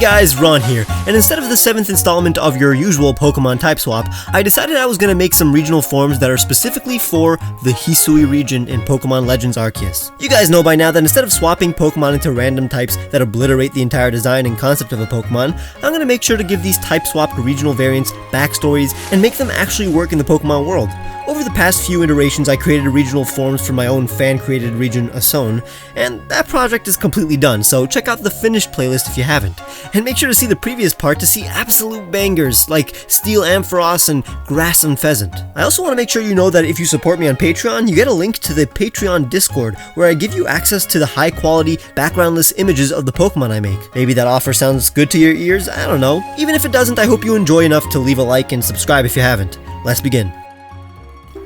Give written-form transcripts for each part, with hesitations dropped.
guys, Ron here, and instead of the 7th installment of your usual Pokemon type swap, I decided I was going to make some regional forms that are specifically for the Hisui region in Pokemon Legends Arceus. You guys know by now that instead of swapping Pokemon into random types that obliterate the entire design and concept of a Pokemon, I'm going to make sure to give these type swapped regional variants backstories and make them actually work in the Pokemon world. Over the past few iterations, I created regional forms for my own fan-created region, Ason, and that project is completely done, so check out the finished playlist if you haven't. And make sure to see the previous part to see absolute bangers like Steel Ampharos and Grass and Pheasant. I also want to make sure you know that if you support me on Patreon, you get a link to the Patreon Discord, where I give you access to the high-quality, backgroundless images of the Pokemon I make. Maybe that offer sounds good to your ears, I don't know. Even if it doesn't, I hope you enjoy enough to leave a like and subscribe if you haven't. Let's begin.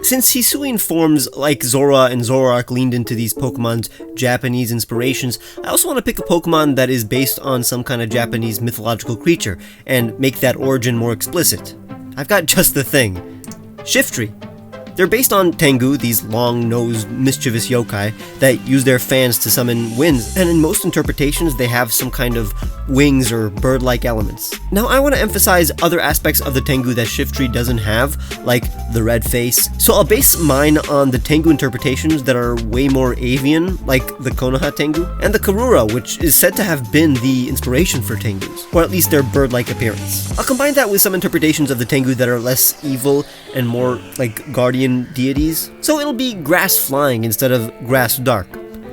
Since Hisuian forms like Zora and Zoroark leaned into these Pokemon's Japanese inspirations, I also want to pick a Pokemon that is based on some kind of Japanese mythological creature, and make that origin more explicit. I've got just the thing. Shiftry. They're based on Tengu, these long-nosed, mischievous yokai that use their fans to summon winds, and in most interpretations they have some kind of wings or bird-like elements. Now I want to emphasize other aspects of the Tengu that Shiftry doesn't have, like the red face, so I'll base mine on the Tengu interpretations that are way more avian, like the Konoha Tengu, and the Karura, which is said to have been the inspiration for Tengus, or at least their bird-like appearance. I'll combine that with some interpretations of the Tengu that are less evil and more like guardian deities, so it'll be grass flying instead of grass dark.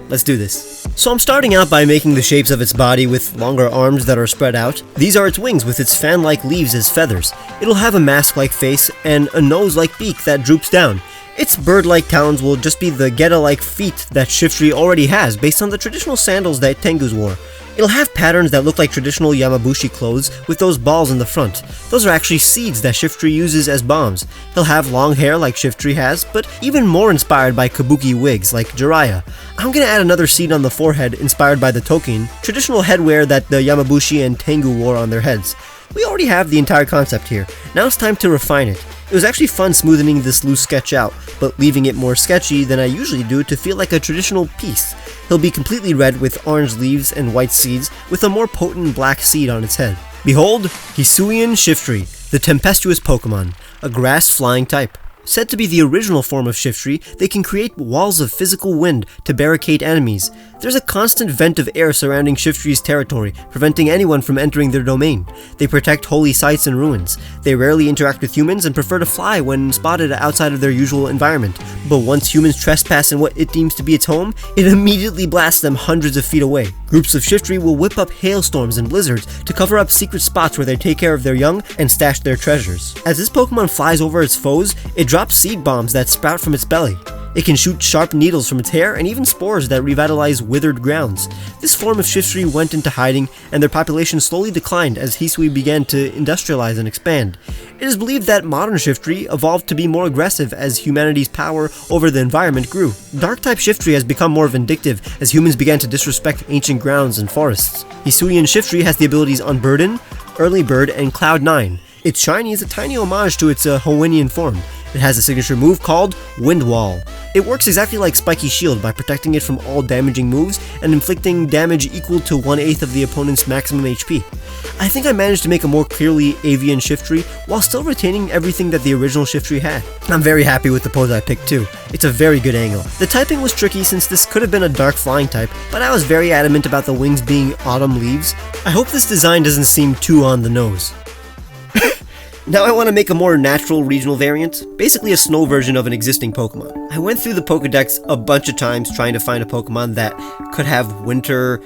Let's do this. So I'm starting out by making the shapes of its body with longer arms that are spread out. These are its wings with its fan-like leaves as feathers. It'll have a mask-like face and a nose-like beak that droops down. Its bird-like talons will just be the Geta-like feet that Shiftry already has based on the traditional sandals that Tengus wore. It'll have patterns that look like traditional Yamabushi clothes with those balls in the front. Those are actually seeds that Shiftry uses as bombs. He'll have long hair like Shiftry has, but even more inspired by kabuki wigs like Jiraiya. I'm gonna add another seed on the forehead inspired by the Tokin, traditional headwear that the Yamabushi and Tengu wore on their heads. We already have the entire concept here. Now it's time to refine it. It was actually fun smoothing this loose sketch out, but leaving it more sketchy than I usually do to feel like a traditional piece. He'll be completely red with orange leaves and white seeds with a more potent black seed on its head. Behold, Hisuian Shiftry, the tempestuous Pokemon, a grass-flying type. Said to be the original form of Shiftry, they can create walls of physical wind to barricade enemies. There's a constant vent of air surrounding Shiftry's territory, preventing anyone from entering their domain. They protect holy sites and ruins. They rarely interact with humans and prefer to fly when spotted outside of their usual environment. But once humans trespass in what it deems to be its home, it immediately blasts them hundreds of feet away. Groups of Shiftry will whip up hailstorms and blizzards to cover up secret spots where they take care of their young and stash their treasures. As this Pokemon flies over its foes, it drops seed bombs that sprout from its belly. It can shoot sharp needles from its hair and even spores that revitalize withered grounds. This form of Shiftry went into hiding, and their population slowly declined as Hisui began to industrialize and expand. It is believed that modern Shiftry evolved to be more aggressive as humanity's power over the environment grew. Dark-type Shiftry has become more vindictive as humans began to disrespect ancient grounds and forests. Hisuian Shiftry has the abilities Unburden, Early Bird, and Cloud 9. Its shiny is a tiny homage to its Hoennian form. It has a signature move called Wind Wall. It works exactly like Spiky Shield by protecting it from all damaging moves and inflicting damage equal to 1/8 of the opponent's maximum HP. I think I managed to make a more clearly avian Shiftry while still retaining everything that the original Shiftry had. I'm very happy with the pose I picked too. It's a very good angle. The typing was tricky since this could have been a dark flying type, but I was very adamant about the wings being autumn leaves. I hope this design doesn't seem too on the nose. Now I want to make a more natural regional variant, basically a snow version of an existing Pokemon. I went through the Pokedex a bunch of times trying to find a Pokemon that could have winter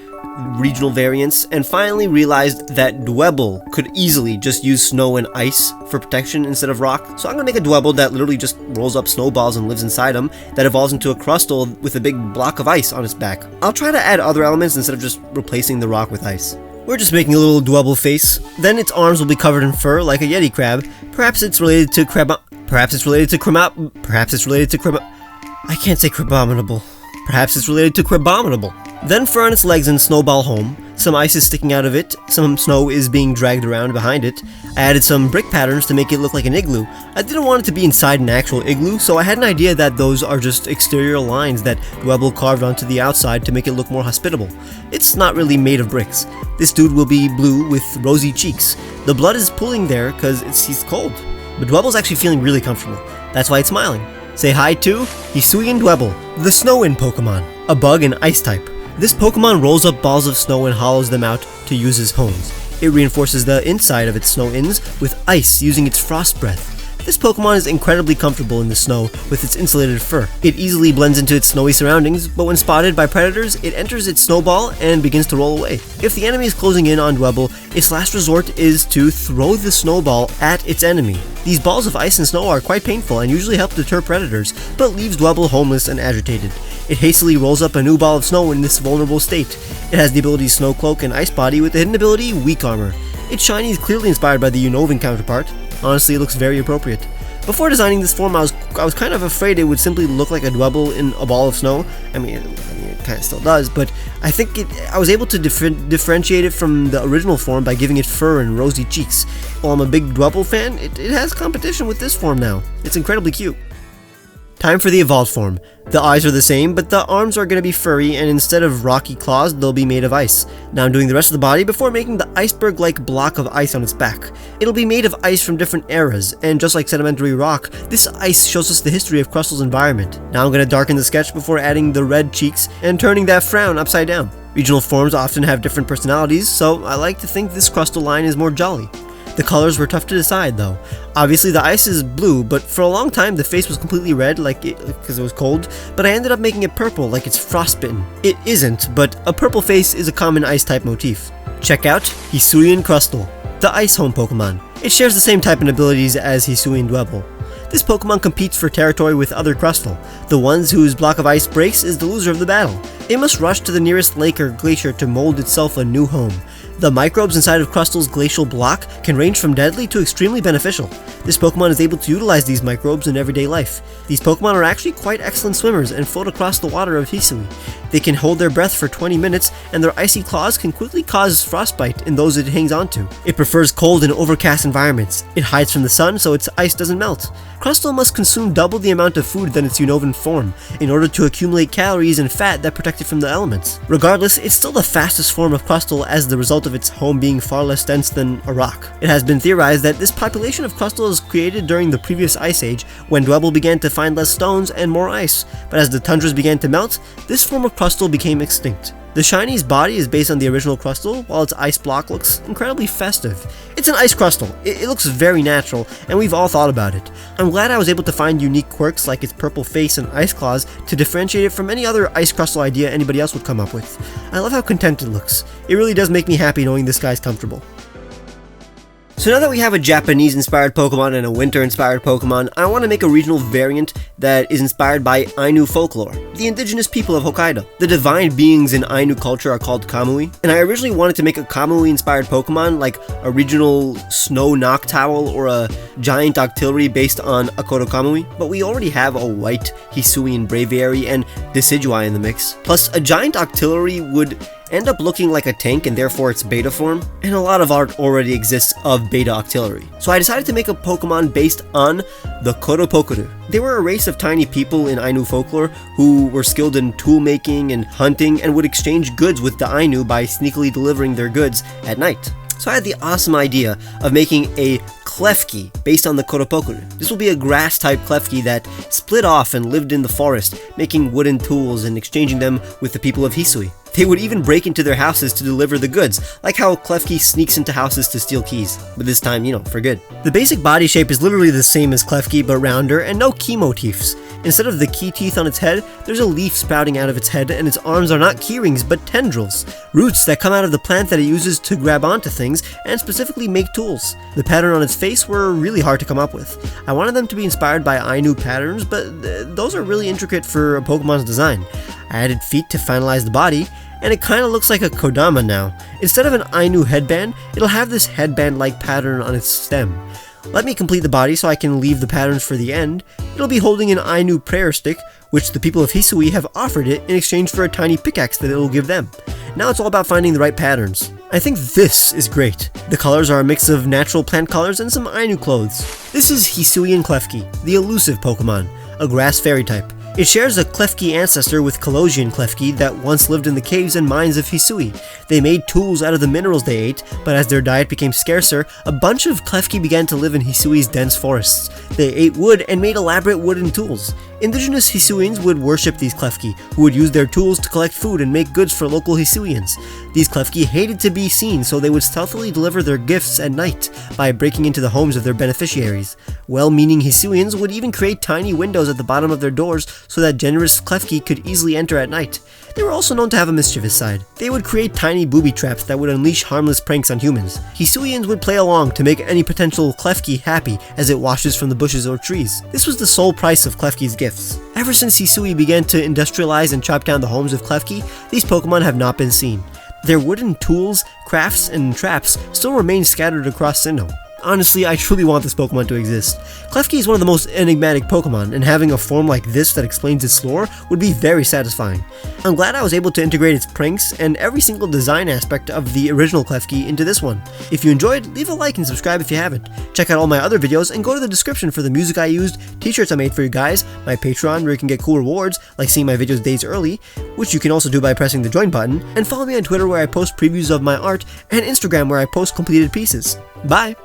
regional variants, and finally realized that Dwebble could easily just use snow and ice for protection instead of rock. So I'm going to make a Dwebble that literally just rolls up snowballs and lives inside them, that evolves into a Crustle with a big block of ice on its back. I'll try to add other elements instead of just replacing the rock with ice. We're just making a little Dwebble face. Then its arms will be covered in fur like a Yeti crab. Perhaps it's related to Perhaps it's related to I can't say Crabominable. Perhaps it's related to Crabominable. Then fur on its legs and snowball home. Some ice is sticking out of it, some snow is being dragged around behind it. I added some brick patterns to make it look like an igloo. I didn't want it to be inside an actual igloo, so I had an idea that those are just exterior lines that Dwebble carved onto the outside to make it look more hospitable. It's not really made of bricks. This dude will be blue with rosy cheeks. The blood is pooling there because he's cold. But Dwebble's actually feeling really comfortable. That's why it's smiling. Say hi to Hisuian Dwebble, the Snow-In Pokemon, a bug and ice type. This Pokemon rolls up balls of snow and hollows them out to use as homes. It reinforces the inside of its snow-ins with ice using its frost breath. This Pokemon is incredibly comfortable in the snow with its insulated fur. It easily blends into its snowy surroundings, but when spotted by predators, it enters its snowball and begins to roll away. If the enemy is closing in on Dwebble, its last resort is to throw the snowball at its enemy. These balls of ice and snow are quite painful and usually help deter predators, but leaves Dwebble homeless and agitated. It hastily rolls up a new ball of snow in this vulnerable state. It has the ability Snow Cloak and Ice Body with the hidden ability Weak Armor. Its shiny is clearly inspired by the Unovan counterpart. Honestly, it looks very appropriate. Before designing this form, I was kind of afraid it would simply look like a Dwebble in a ball of snow. I mean, it kind of still does, but I think I was able to differentiate it from the original form by giving it fur and rosy cheeks. While I'm a big Dwebble fan, it has competition with this form now. It's incredibly cute. Time for the evolved form. The eyes are the same, but the arms are going to be furry, and instead of rocky claws, they'll be made of ice. Now I'm doing the rest of the body before making the iceberg-like block of ice on its back. It'll be made of ice from different eras, and just like sedimentary rock, this ice shows us the history of Crustle's environment. Now I'm going to darken the sketch before adding the red cheeks and turning that frown upside down. Regional forms often have different personalities, so I like to think this Crustle line is more jolly. The colors were tough to decide though. Obviously the ice is blue, but for a long time the face was completely red because it was cold, but I ended up making it purple like it's frostbitten. It isn't, but a purple face is a common ice type motif. Check out Hisuian Crustle, the ice home Pokemon. It shares the same type and abilities as Hisuian Dwebble. This Pokemon competes for territory with other Crustle. The ones whose block of ice breaks is the loser of the battle. It must rush to the nearest lake or glacier to mold itself a new home. The microbes inside of Crustle's glacial block can range from deadly to extremely beneficial. This Pokemon is able to utilize these microbes in everyday life. These Pokemon are actually quite excellent swimmers and float across the water of Hisui. They can hold their breath for 20 minutes, and their icy claws can quickly cause frostbite in those it hangs onto. It prefers cold and overcast environments. It hides from the sun so its ice doesn't melt. Crustle must consume double the amount of food than its Unovan form in order to accumulate calories and fat that protect it from the elements. Regardless, it's still the fastest form of Crustle as the result of its home being far less dense than a rock. It has been theorized that this population of Crustle was created during the previous ice age when Dwebble began to find less stones and more ice, but as the tundras began to melt, this form of Crustle became extinct. The shiny's body is based on the original Crustle, while its ice block looks incredibly festive. It's an ice Crustle. It looks very natural, and we've all thought about it. I'm glad I was able to find unique quirks like its purple face and ice claws to differentiate it from any other ice Crustle idea anybody else would come up with. I love how content it looks. It really does make me happy knowing this guy's comfortable. So now that we have a Japanese-inspired Pokemon and a winter-inspired Pokemon, I want to make a regional variant that is inspired by Ainu folklore, the indigenous people of Hokkaido. The divine beings in Ainu culture are called Kamui, and I originally wanted to make a Kamui-inspired Pokemon like a regional snow Noctowl or a giant Octillery based on Akodo Kamui, but we already have a white Hisuian Braviary and Decidueye in the mix. Plus, a giant Octillery would end up looking like a tank and therefore its beta form, and a lot of art already exists of beta Octillery. So I decided to make a Pokemon based on the Koropokuru. They were a race of tiny people in Ainu folklore who were skilled in tool making and hunting and would exchange goods with the Ainu by sneakily delivering their goods at night. So I had the awesome idea of making a Klefki based on the Koropokuru. This will be a grass-type Klefki that split off and lived in the forest, making wooden tools and exchanging them with the people of Hisui. They would even break into their houses to deliver the goods, like how Klefki sneaks into houses to steal keys, but this time, for good. The basic body shape is literally the same as Klefki, but rounder and no key motifs. Instead of the key teeth on its head, there's a leaf sprouting out of its head, and its arms are not key rings, but tendrils, roots that come out of the plant that it uses to grab onto things and specifically make tools. The pattern on its face were really hard to come up with. I wanted them to be inspired by Ainu patterns, but those are really intricate for a Pokemon's design. I added feet to finalize the body, and it kinda looks like a Kodama now. Instead of an Ainu headband, it'll have this headband-like pattern on its stem. Let me complete the body so I can leave the patterns for the end. It'll be holding an Ainu prayer stick, which the people of Hisui have offered it in exchange for a tiny pickaxe that it will give them. Now it's all about finding the right patterns. I think this is great. The colors are a mix of natural plant colors and some Ainu clothes. This is Hisuian Klefki, the elusive Pokemon, a grass fairy type. It shares a Klefki ancestor with Kalosian Klefki that once lived in the caves and mines of Hisui. They made tools out of the minerals they ate, but as their diet became scarcer, a bunch of Klefki began to live in Hisui's dense forests. They ate wood and made elaborate wooden tools. Indigenous Hisuians would worship these Klefki, who would use their tools to collect food and make goods for local Hisuians. These Klefki hated to be seen, so they would stealthily deliver their gifts at night by breaking into the homes of their beneficiaries. Well-meaning Hisuians would even create tiny windows at the bottom of their doors so that generous Klefki could easily enter at night. They were also known to have a mischievous side. They would create tiny booby traps that would unleash harmless pranks on humans. Hisuians would play along to make any potential Klefki happy as it washes from the bushes or trees. This was the sole price of Klefki's gifts. Ever since Hisui began to industrialize and chop down the homes of Klefki, these Pokemon have not been seen. Their wooden tools, crafts, and traps still remain scattered across Sinnoh. Honestly, I truly want this Pokemon to exist. Klefki is one of the most enigmatic Pokemon, and having a form like this that explains its lore would be very satisfying. I'm glad I was able to integrate its pranks and every single design aspect of the original Klefki into this one. If you enjoyed, leave a like and subscribe if you haven't. Check out all my other videos and go to the description for the music I used, t-shirts I made for you guys, my Patreon where you can get cool rewards like seeing my videos days early, which you can also do by pressing the join button, and follow me on Twitter where I post previews of my art, and Instagram where I post completed pieces. Bye!